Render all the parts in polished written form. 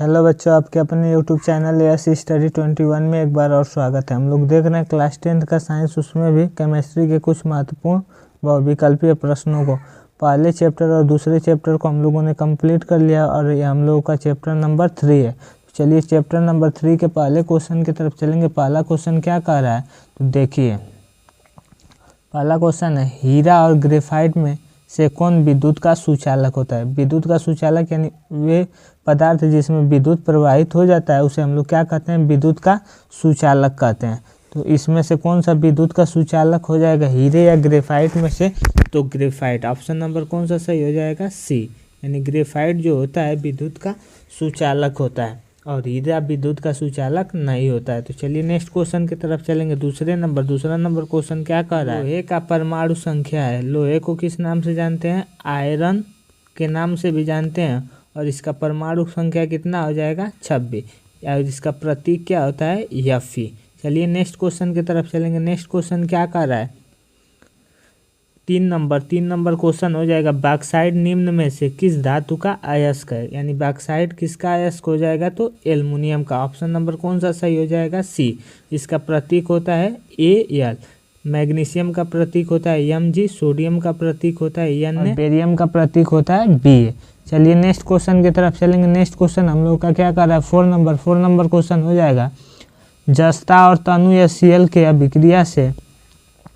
Hello बच्चों, आपके अपने यूट्यूब चैनल एस स्टडी 21 में एक बार और स्वागत है। हम लोग देख रहे हैं क्लास 10th का साइंस, उसमें भी केमिस्ट्री के कुछ महत्वपूर्ण व विकल्पीय प्रश्नों को पहले चैप्टर और दूसरे चैप्टर को हम लोगों ने कंप्लीट कर लिया और ये हम लोगों का चैप्टर नंबर 3 है। चलिए चैप्टर नंबर 3 के पहले क्वेश्चन की तरफ चलेंगे। पहला क्वेश्चन क्या कह रहा है तो देखिए, पहला क्वेश्चन है हीरा और ग्रेफाइट में से कौन विद्युत का सुचालक होता है। विद्युत का सुचालक यानी वे पदार्थ जिसमें विद्युत प्रवाहित हो जाता है उसे हम लोग क्या कहते हैं, विद्युत का सुचालक कहते हैं। तो इसमें से कौन सा विद्युत का सुचालक हो जाएगा, हीरे या ग्रेफाइट में से? तो ग्रेफाइट, ऑप्शन नंबर कौन सा सही हो जाएगा, सी। यानी ग्रेफाइट जो होता है विद्युत का सुचालक होता है और हीरा विद्युत का सुचालक नहीं होता है। तो चलिए नेक्स्ट क्वेश्चन की तरफ चलेंगे। दूसरा नंबर क्वेश्चन क्या कह रहा है, लोहे का परमाणु संख्या है। लोहे को किस नाम से जानते हैं, आयरन के नाम से भी जानते हैं और इसका परमाणु संख्या कितना हो जाएगा, 26। और इसका प्रतीक क्या होता है, Fe। चलिए नेक्स्ट क्वेश्चन की तरफ चलेंगे। नेक्स्ट क्वेश्चन क्या कह रहा है, 3 नंबर क्वेश्चन हो जाएगा, बॉक्साइट निम्न में से किस धातु का अयस्क है। यानी बॉक्साइट किसका अयस्क हो जाएगा, तो एल्युमिनियम का। ऑप्शन नंबर कौन सा सही हो जाएगा, सी। इसका प्रतीक होता है Al। मैग्नीशियम का प्रतीक होता है Mg, सोडियम का प्रतीक होता है Na, बेरियम का प्रतीक होता है Ba। चलिए नेक्स्ट क्वेश्चन की तरफ चलेंगे। नेक्स्ट क्वेश्चन हम लोग का क्या कर रहा है, 4 नंबर क्वेश्चन हो जाएगा, जस्ता और तनु या Cl के अभिक्रिया से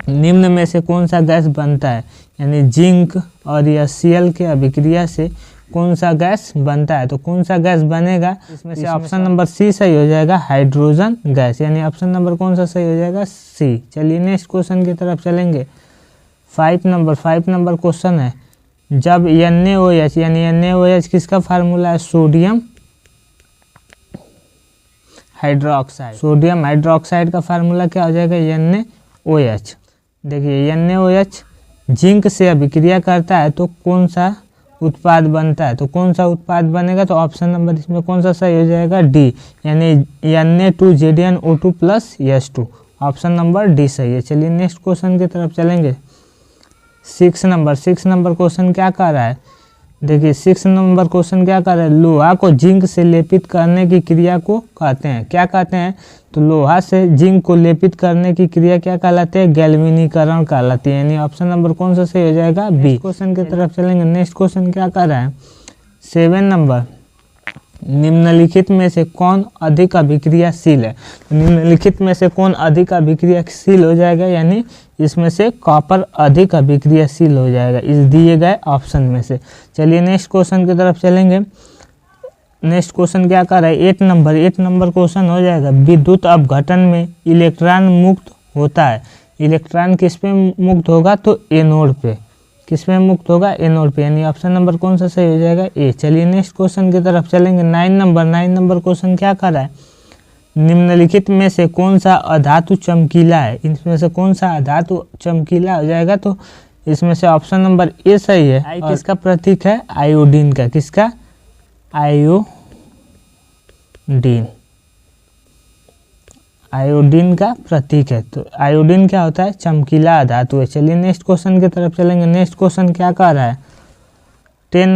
निम्न में से कौन सा गैस बनता है। यानी जिंक और या Cl के अभिक्रिया से कौन सा गैस बनता है। तो कौन सा गैस बनेगा, इसमें से ऑप्शन नंबर सी सही हो जाएगा, हाइड्रोजन गैस। यानी ऑप्शन नंबर कौन सा सही हो जाएगा, सी। चलिए नेक्स्ट क्वेश्चन की तरफ चलेंगे। 5 नंबर क्वेश्चन है, जब NaOH यानी NaOH किसका फार्मूला है, सोडियम हाइड्रोक्साइड। सोडियम हाइड्रोक्साइड का फार्मूला क्या हो जाएगा, NaOH। देखिए NaOH जिंक से अभिक्रिया करता है तो कौन सा उत्पाद बनता है। तो कौन सा उत्पाद बनेगा, तो ऑप्शन नंबर इसमें कौन सा सही हो जाएगा, डी। यानी Na2ZnO2 + H2। Option number D सही है। चलिए नेक्स्ट क्वेश्चन की तरफ चलेंगे। 6 नंबर क्वेश्चन क्या कह रहा है, देखिए 6 नंबर क्वेश्चन क्या कर रहा है, लोहा को जिंक से लेपित करने की क्रिया को कहते हैं, क्या कहते हैं। तो लोहा से जिंक को लेपित करने की क्रिया क्या कहलाते हैं, गैल्वेनीकरण कहलाती है। यानी ऑप्शन नंबर कौन सा सही हो जाएगा, बी। क्वेश्चन की तरफ चलेंगे। नेक्स्ट क्वेश्चन क्या कर रहा है, 7 नंबर, निम्नलिखित में से कौन अधिक अभिक्रियाशील है। निम्नलिखित में से कौन अधिक अभिक्रियाशील हो जाएगा, यानी इसमें से कॉपर अधिक अभिक्रियाशील हो जाएगा इस दिए गए ऑप्शन में से। चलिए नेक्स्ट क्वेश्चन की तरफ चलेंगे। नेक्स्ट क्वेश्चन क्या कर रहा है, 8 नंबर क्वेश्चन हो जाएगा, विद्युत अपघटन में इलेक्ट्रॉन मुक्त होता है। इलेक्ट्रॉन किस पे मुक्त होगा, तो एनोड पे। किस में मुक्त होगा, एनोड पे। यानी ऑप्शन नंबर कौन सा सही हो जाएगा, ए। चलिए नेक्स्ट क्वेश्चन की तरफ चलेंगे। 9 नंबर क्वेश्चन क्या कर रहा है, निम्नलिखित में से कौन सा अधातु चमकीला है। इसमें से कौन सा अधातु चमकीला हो जाएगा, तो इसमें से ऑप्शन नंबर ए सही है। आई किसका प्रतीक है, आयोडीन का। किसका, आयोडीन का प्रतीक है। तो आयोडीन क्या होता है, चमकीला धातु है। चलिए नेक्स्ट क्वेश्चन की तरफ चलेंगे। नेक्स्ट क्वेश्चन क्या कह रहा है, 10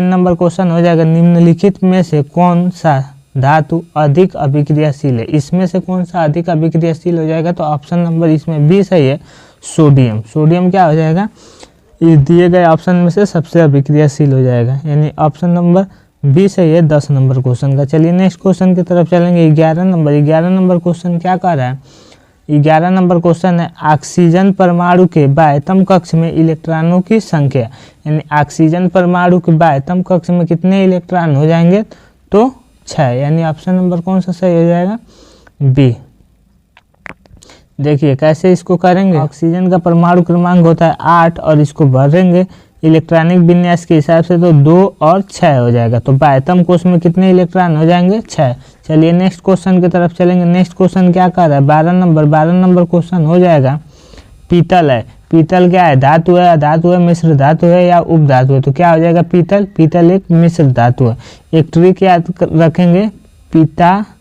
नंबर क्वेश्चन हो जाएगा, निम्नलिखित में से कौन सा धातु अधिक अभिक्रियाशील है। इसमें से कौन सा अधिक अभिक्रियाशील हो जाएगा, तो ऑप्शन नंबर इसमें बी सही है, सोडियम। सोडियम क्या हो जाएगा, इस दिए गए ऑप्शन में से सबसे अभिक्रियाशील हो जाएगा। यानी ऑप्शन नंबर बी सही है 10 नंबर क्वेश्चन का। चलिए नेक्स्ट क्वेश्चन की तरफ चलेंगे। 11 नंबर क्वेश्चन क्या कह रहा है, 11 नंबर क्वेश्चन है, ऑक्सीजन परमाणु के बाह्यतम कक्ष में इलेक्ट्रॉनों की संख्या। यानी ऑक्सीजन परमाणु के बाह्यतम कक्ष में कितने इलेक्ट्रॉन हो जाएंगे, तो 6। यानी ऑप्शन नंबर कौन सा सही हो जाएगा, बी। देखिए कैसे इसको करेंगे, ऑक्सीजन का परमाणु क्रमांक होता है 8 और इसको भरेंगे इलेक्ट्रॉनिक विन्यास के हिसाब से तो 2 और 6 हो जाएगा। तो बाह्यतम कोश में कितने इलेक्ट्रॉन हो जाएंगे, 6। चलिए नेक्स्ट क्वेश्चन की तरफ चलेंगे। नेक्स्ट क्वेश्चन क्या कर रहा है, 12 नंबर क्वेश्चन हो जाएगा, पीतल है। पीतल क्या है, धातु है, अधातु है, मिश्र धातु है या उपधातु है। तो क्या हो जाएगा, पीतल एक मिश्र धातु है। एक ट्रिक याद रखेंगे, पिताजी।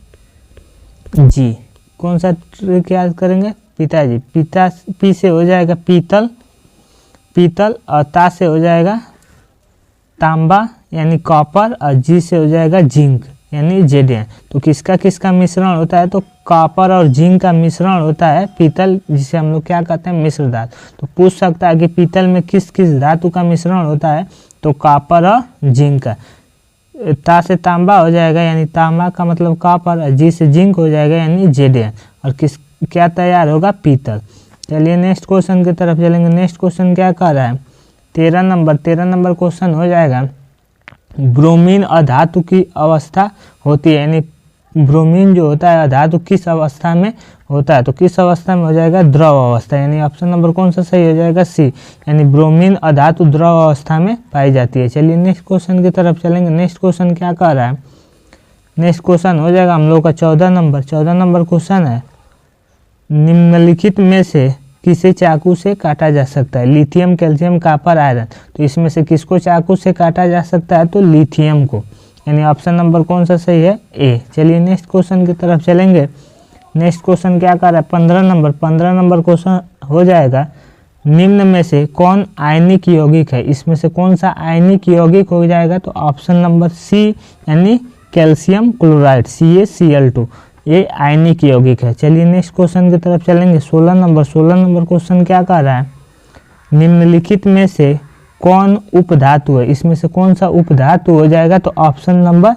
कौन सा ट्रिक याद करेंगे, पिताजी। पी से हो जाएगा पीतल और ता से हो जाएगा तांबा यानी कॉपर और जी से हो जाएगा जिंक। यानी Zn। तो किसका किसका मिश्रण होता है, तो कॉपर और जिंक का मिश्रण होता है पीतल, जिसे हम लोग क्या कहते हैं, मिश्र धातु। तो पूछ सकता है कि पीतल में किस किस धातु का मिश्रण होता है, तो कॉपर और जिंक का। ता से तांबा हो जाएगा यानी तांबा का मतलब कॉपर, और जी से जिंक हो जाएगा यानी Zn, और किस क्या तैयार होगा, पीतल। चलिए नेक्स्ट क्वेश्चन की तरफ चलेंगे। नेक्स्ट क्वेश्चन क्या कह रहा है, 13 नंबर क्वेश्चन हो जाएगा, ब्रोमीन अधातु की अवस्था होती है, यानी ब्रोमीन जो होता है अधातु किस अवस्था में होता है, तो किस अवस्था में हो जाएगा, द्रव अवस्था, यानी ऑप्शन नंबर कौन सा सही हो जाएगा, सी, यानी ब्रोमीन अधातु द्रव अवस्था में पाई जाती है। चलिए नेक्स्ट क्वेश्चन की तरफ चलेंगे। नेक्स्ट क्वेश्चन क्या कह रहा है, नेक्स्ट क्वेश्चन हो जाएगा हम लोग का 14 नंबर क्वेश्चन है, निम्नलिखित में से किसे चाकू से काटा जा सकता है, लिथियम, कैल्शियम, कॉपर, आयरन। तो इसमें से किसको चाकू से काटा जा सकता है, तो लिथियम को, यानी ऑप्शन नंबर कौन सा सही है, ए। चलिए नेक्स्ट क्वेश्चन की तरफ चलेंगे। नेक्स्ट क्वेश्चन क्या कर रहा है, 15 नंबर क्वेश्चन हो जाएगा, निम्न में से कौन आयनिक यौगिक है, इसमें से कौन सा आयनिक यौगिक हो जाएगा, तो ऑप्शन नंबर सी, यानी कैल्शियम क्लोराइड, CaCl2, ये आयनिक यौगिक है। चलिए नेक्स्ट क्वेश्चन की तरफ चलेंगे। 16 नंबर क्वेश्चन क्या कह रहा है, निम्नलिखित में से कौन उपधातु है, इसमें से कौन सा उपधातु हो जाएगा, तो ऑप्शन नंबर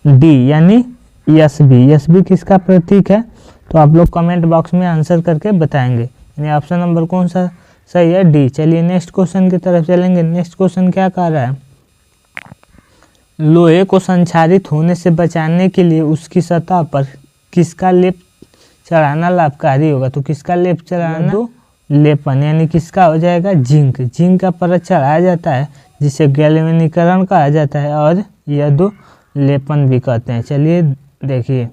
डी, यानी Sb किसका प्रतीक है, तो आप लोग कमेंट बॉक्स में आंसर करके बताएंगे, यानी ऑप्शन नंबर कौन सा सही है, डी। चलिए नेक्स्ट क्वेश्चन की तरफ चलेंगे। नेक्स्ट क्वेश्चन क्या कह रहा है, लोहे को संक्षारित होने से बचाने के लिए उसकी सतह पर किसका लेप चढ़ाना लाभकारी होगा, तो किसका लेप चढ़ाना, तो लेपन, यानी किसका हो जाएगा, जिंक का परत चढ़ाया जाता है, जिसे गैल्वेनीकरण कहा जाता है, और यह दो लेपन भी कहते हैं। चलिए देखिए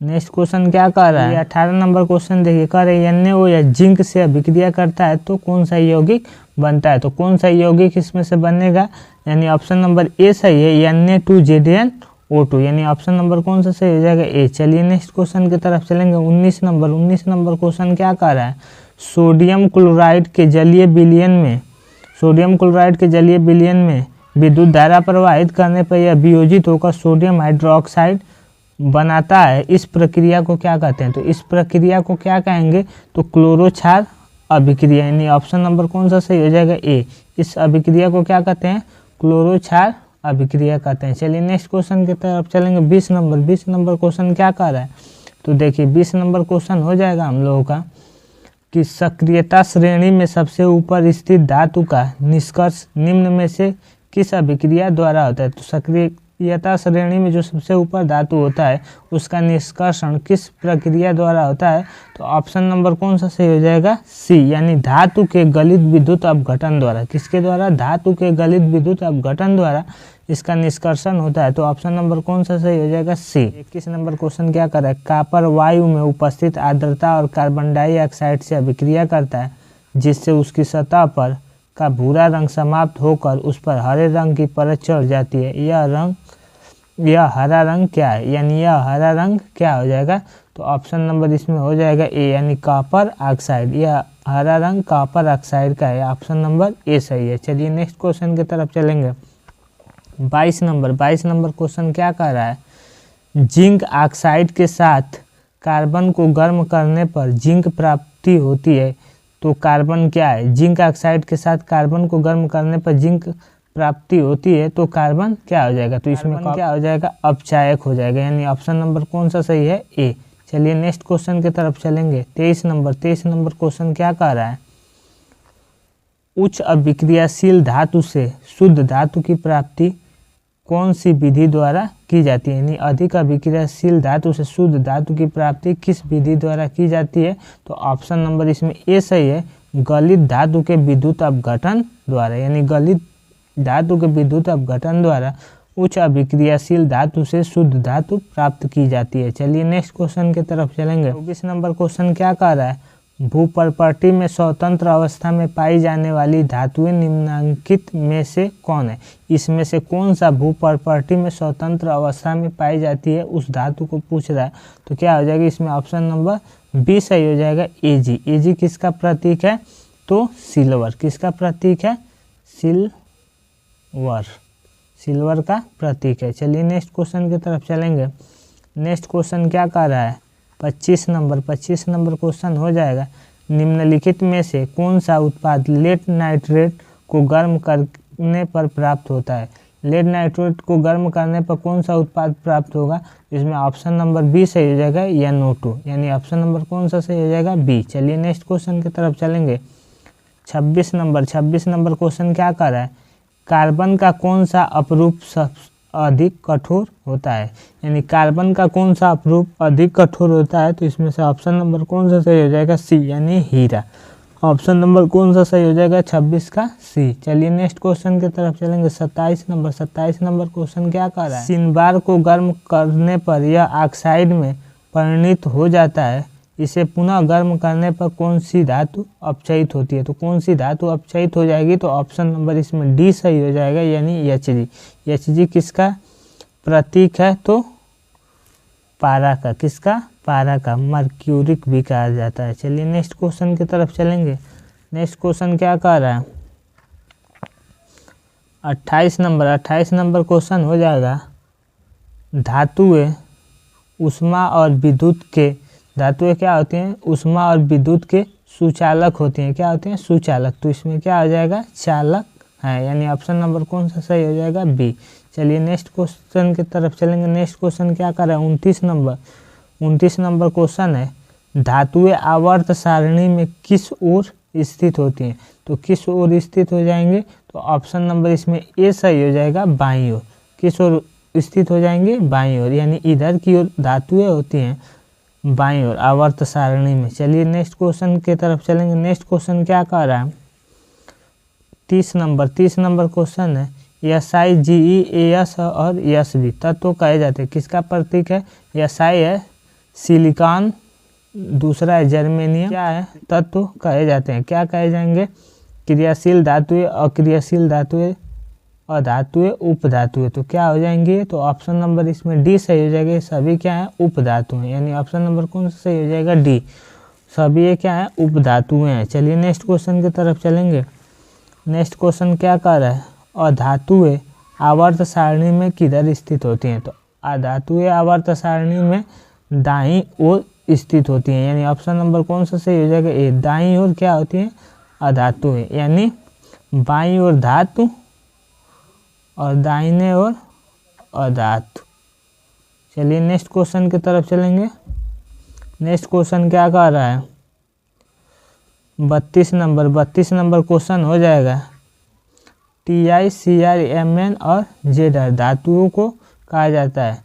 नेक्स्ट क्वेश्चन क्या कह रहा है, 18 नंबर क्वेश्चन देखिए, कह रहे NaO या जिंक से अभिक्रिया करता है तो कौन सा यौगिक बनता है, तो कौन सा यौगिक इसमें से बनेगा, यानी ऑप्शन नंबर ए सही है, Na2ZnO2, यानी ऑप्शन नंबर कौन सा सही हो जाएगा, ए। चलिए नेक्स्ट क्वेश्चन की तरफ चलेंगे। 19 नंबर क्वेश्चन क्या कह रहा है, सोडियम क्लोराइड के जलीय विलयन में विद्युत धारा प्रवाहित करने पर यह वियोजित होकर सोडियम हाइड्रोक्साइड बनाता है, इस प्रक्रिया को क्या कहते हैं, तो इस प्रक्रिया को क्या कहेंगे, तो क्लोरो-क्षार अभिक्रिया, यानी ऑप्शन नंबर कौन सा सही हो जाएगा, ए। इस अभिक्रिया को क्या कहते हैं, क्लोरो-क्षार अभिक्रिया कहते हैं। चलिए नेक्स्ट क्वेश्चन की तरफ चलेंगे। 20 नंबर क्वेश्चन क्या कह रहा है, तो देखिए 20 नंबर क्वेश्चन हो जाएगा हम लोगों का कि सक्रियता श्रेणी में सबसे ऊपर स्थित धातु का निष्कर्ष निम्न में से किस अभिक्रिया द्वारा होता है, तो सक्रियता श्रेणी में जो सबसे ऊपर धातु होता है उसका निष्कर्षण किस प्रक्रिया द्वारा होता है, तो ऑप्शन नंबर कौन सा सही हो जाएगा, सी, यानी धातु के गलित विद्युत अपघटन द्वारा। किसके द्वारा, धातु के गलित विद्युत अपघटन द्वारा इसका निष्कर्षण होता है, तो ऑप्शन नंबर कौन सा सही हो जाएगा, सी। 21 नंबर क्वेश्चन क्या कर रहा है, कॉपर वायु में उपस्थित आर्द्रता और कार्बन डाइऑक्साइड से अभिक्रिया करता है, जिससे उसकी सतह पर का भूरा रंग समाप्त होकर उस पर हरे रंग की परत चढ़ जाती है। यह हरा रंग क्या है, यानी यह हरा रंग क्या हो जाएगा, तो ऑप्शन नंबर इसमें हो जाएगा ए, यानी कॉपर ऑक्साइड। यह हरा रंग कॉपर ऑक्साइड का है, ऑप्शन नंबर ए सही है। चलिए नेक्स्ट क्वेश्चन की तरफ चलेंगे। 22 नंबर क्वेश्चन क्या कह रहा है, जिंक ऑक्साइड के साथ कार्बन को गर्म करने पर जिंक प्राप्ति होती है, तो कार्बन क्या है, जिंक ऑक्साइड के साथ कार्बन को गर्म करने पर जिंक प्राप्ति होती है, तो कार्बन क्या हो जाएगा, तो इसमें क्या हो जाएगा, अपचायक हो जाएगा, यानी ऑप्शन नंबर कौन सा सही है, ए। चलिए नेक्स्ट क्वेश्चन की तरफ चलेंगे। 23 नंबर क्वेश्चन क्या कह रहा है, उच्च अभिक्रियाशील धातु से शुद्ध धातु की प्राप्ति कौन सी विधि द्वारा की जाती है, यानी अधिक अभिक्रियाशील धातु से शुद्ध धातु की प्राप्ति किस विधि द्वारा की जाती है, तो ऑप्शन नंबर इसमें ए सही है, गलित धातु के विद्युत अपघटन द्वारा, यानी गलित धातु के विद्युत अपघटन द्वारा उच्च अभिक्रियाशील धातु से शुद्ध धातु प्राप्त की जाती है। चलिए नेक्स्ट क्वेश्चन की तरफ चलेंगे। 24 नंबर क्वेश्चन क्या कह रहा है, भूपर्पटी में स्वतंत्र अवस्था में पाई जाने वाली धातुएं निम्नलिखित में से कौन है, इसमें से कौन सा भूपर्पटी में स्वतंत्र अवस्था में पाई जाती है उस धातु को पूछ रहा है, तो क्या हो जाएगा इसमें ऑप्शन नंबर बी सही हो जाएगा, एजी। एजी किसका प्रतीक है, तो सिल्वर। किसका प्रतीक है, सिल्वर। सिल्वर का प्रतीक है। चलिए नेक्स्ट क्वेश्चन की तरफ चलेंगे। नेक्स्ट क्वेश्चन क्या कह रहा है, 25 नंबर क्वेश्चन हो जाएगा। निम्नलिखित में से कौन सा उत्पाद लेड नाइट्रेट को गर्म करने पर प्राप्त होता है। लेड नाइट्रेट को गर्म करने पर कौन सा उत्पाद प्राप्त होगा, इसमें ऑप्शन नंबर बी सही हो जाएगा, NO2, यानी ऑप्शन नंबर कौन सा सही हो जाएगा, बी। चलिए नेक्स्ट क्वेश्चन की तरफ चलेंगे। 26 नंबर क्वेश्चन क्या कर रहा है, कार्बन का कौन सा अपरूप सबसे अधिक कठोर होता है, यानी कार्बन का कौन सा अपरूप अधिक कठोर होता है। तो इसमें से ऑप्शन नंबर कौन सा सही हो जाएगा, सी, यानी हीरा। ऑप्शन नंबर कौन सा सही हो जाएगा, 26 का सी। चलिए नेक्स्ट क्वेश्चन की तरफ चलेंगे। 27 नंबर क्वेश्चन क्या कर रहा है, सिनबार को गर्म करने पर यह ऑक्साइड में परिणत हो जाता है, इसे पुनः गर्म करने पर कौन सी धातु अपचयित होती है। तो कौन सी धातु अपचयित हो जाएगी, तो ऑप्शन नंबर इसमें डी सही हो जाएगा, यानी Hg। Hg किसका प्रतीक है, तो पारा का, किसका, पारा का, मर्क्यूरिक भी कहा जाता है। चलिए नेक्स्ट क्वेश्चन की तरफ चलेंगे। नेक्स्ट क्वेश्चन क्या कह रहा है, 28 नंबर क्वेश्चन हो जाएगा। धातुएं ऊष्मा और विद्युत के, धातुएं क्या होती हैं, ऊष्मा और विद्युत के सुचालक होती हैं। क्या होती हैं, सुचालक। तो इसमें क्या हो जाएगा, चालक है, यानी ऑप्शन नंबर कौन सा सही हो जाएगा, बी। चलिए नेक्स्ट क्वेश्चन की तरफ चलेंगे। नेक्स्ट क्वेश्चन क्या कर रहा है, 29 नंबर क्वेश्चन है। धातुएं आवर्त सारणी में किस ओर स्थित होती हैं। तो किस ओर स्थित हो जाएंगे, तो ऑप्शन नंबर इसमें ए सही हो जाएगा, बाईं ओर। किस ओर स्थित हो जाएंगे, बाईं ओर, यानी इधर की ओर धातुएं होती हैं, बाईं ओर आवर्त सारणी में। चलिए नेक्स्ट क्वेश्चन की तरफ चलेंगे। नेक्स्ट क्वेश्चन क्या कह रहा है, 30 नंबर क्वेश्चन है। SI, GE, AS और SB तत्व कहे जाते हैं, किसका प्रतीक है, SI है सिलिकॉन, दूसरा है जर्मेनियम, क्या है, तत्व कहे जाते हैं। क्या कहे जाएंगे, क्रियाशील धातुएं, अक्रियाशील धातुएं और धातुएं, उपधातुएं। तो क्या हो जाएंगे, तो ऑप्शन नंबर इसमें डी सही हो जाएगा। सभी क्या है, उपधातुएं, यानी ऑप्शन नंबर कौन सा सही हो जाएगा, डी। सभी ये क्या है, उपधातुएं हैं। चलिए नेक्स्ट क्वेश्चन की तरफ चलेंगे। नेक्स्ट क्वेश्चन क्या कर रहा है, और धातुएं आवर्त सारणी में किधर स्थित होती हैं। तो अधातुएं आवर्त सारणी में दाईं ओर स्थित होती हैं, यानी ऑप्शन नंबर कौन सा सही हो जाएगा, ए। दाईं ओर क्या होती हैं, अधातुएं, यानी बाईं ओर धातु और दाहिने ओर अधातु। चलिए नेक्स्ट क्वेश्चन की तरफ चलेंगे। नेक्स्ट क्वेश्चन क्या कह रहा है, 32 नंबर क्वेश्चन हो जाएगा। Ti, Cr, Mn और Zr धातुओं को कहा जाता है,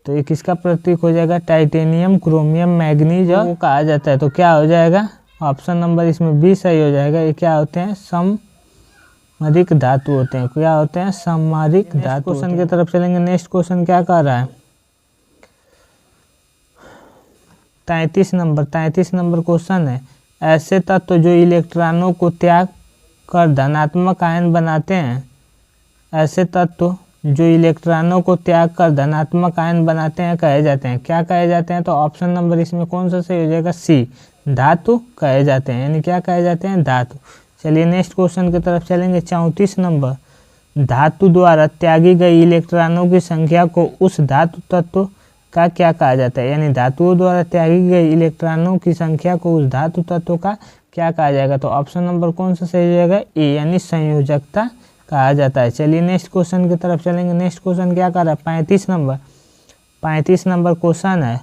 तो ये किसका प्रतीक हो जाएगा, टाइटेनियम, क्रोमियम, मैग्नीज को कहा जाता है। तो क्या हो जाएगा, ऑप्शन नंबर इसमें बी सही हो जाएगा। ये क्या होते हैं, समरिक धातु होते हैं। क्या होते हैं, समरिक धातु। क्वेश्चन की तरफ चलेंगे। नेक्स्ट क्वेश्चन क्या कर रहा है, 33 नंबर क्वेश्चन है। ऐसे तत्व जो इलेक्ट्रॉनों को त्याग कर धनात्मक आयन बनाते हैं, ऐसे तत्व जो इलेक्ट्रॉनों को त्याग कर धनात्मक आयन बनाते हैं कहे जाते हैं। क्या कहे जाते हैं, तो ऑप्शन नंबर इसमें कौन सा सही हो जाएगा, सी, धातु कहे जाते हैं, यानी क्या कहे जाते हैं, धातु। चलिए नेक्स्ट क्वेश्चन की तरफ चलेंगे। 34 नंबर, धातु द्वारा त्यागी गई इलेक्ट्रॉनों की संख्या को उस धातु तत्व का क्या कहा जाता है, यानी धातुओं द्वारा त्यागी गई इलेक्ट्रॉनों की संख्या को उस धातु तत्व का क्या कहा जाएगा। तो ऑप्शन नंबर कौन सा सही हो जाएगा, ए, यानी संयोजकता कहा जाता है। चलिए नेक्स्ट क्वेश्चन की तरफ चलेंगे। नेक्स्ट क्वेश्चन क्या कर रहा है, 35 नंबर क्वेश्चन है।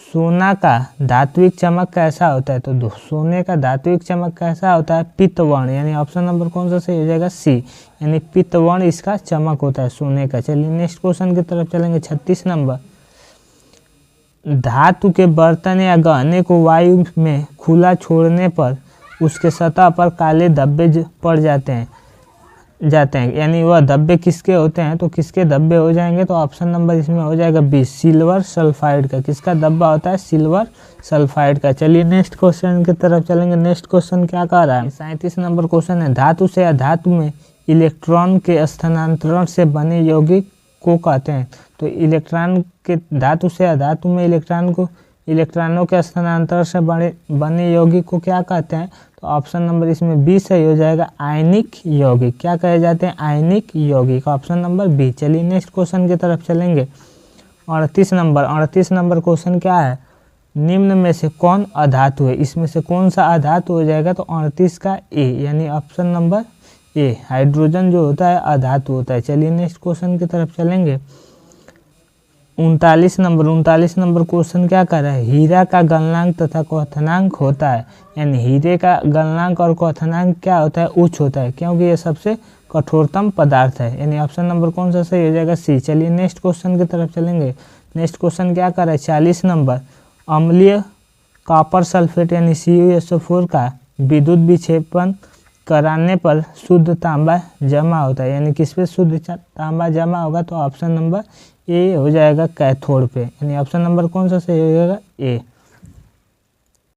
सोना का धात्विक चमक कैसा होता है। तो सोने का धात्विक चमक कैसा होता है, पीतवर्ण, यानी ऑप्शन नंबर कौन सा सही हो जाएगा, सी, यानी पीतवर्ण इसका चमक होता है सोने का। चलिए नेक्स्ट क्वेश्चन की तरफ चलेंगे। 36 नंबर, धातु के बर्तन या गहने को वायु में खुला छोड़ने पर उसके सतह पर काले धब्बे पड़ जाते हैं, यानी वह धब्बे किसके होते हैं, तो किसके धब्बे हो जाएंगे, तो ऑप्शन नंबर इसमें हो जाएगा बी, सिल्वर सल्फाइड का। किसका धब्बा होता है, सिल्वर सल्फाइड का। चलिए नेक्स्ट क्वेश्चन की तरफ चलेंगे। नेक्स्ट क्वेश्चन क्या कह रहा है, 37 नंबर क्वेश्चन है। धातु से अधातु में इलेक्ट्रॉन के स्थानांतरण से बने यौगिक को कहते हैं। तो इलेक्ट्रॉन के, धातु से अधातु में इलेक्ट्रॉनों के स्थानांतरण से बने यौगिक को क्या कहते हैं, तो तो ऑप्शन नंबर इसमें बी सही हो जाएगा, आयनिक यौगिक। क्या कहे जाते हैं? आयनिक यौगिक। Option number B. चलिए नेक्स्ट क्वेश्चन की तरफ चलेंगे। 38 नंबर क्वेश्चन क्या है? निम्न में से कौन अधातु है? इसमें से कौन सा अधातु हो जाएगा? तो 38 का ए, यानी ऑप्शन नंबर ए, हाइड्रोजन जो होता है अधातु होता है। चलिए नेक्स्ट क्वेश्चन की तरफ चलेंगे। 39 नंबर क्वेश्चन क्या कर रहा है? हीरा का गलनांक तथा क्वथनांक होता है, यानी हीरे का गलनांक और क्वथनांक क्या होता है? उच्च होता है, क्योंकि ये सबसे कठोरतम पदार्थ है, यानी ऑप्शन नंबर कौन सा सही हो जाएगा? सी। चलिए नेक्स्ट क्वेश्चन की तरफ चलेंगे। नेक्स्ट क्वेश्चन क्या कर रहा है? 40 नंबर, अम्लीय कॉपर सल्फेट यानी CuSO4 का विद्युत विक्षेपण कराने पर शुद्ध तांबा जमा होता है, यानी किस पे शुद्ध तांबा जमा होगा? तो ऑप्शन नंबर ए हो जाएगा, कैथोड पे, यानी ऑप्शन नंबर कौन सा सही हो जाएगा? ए।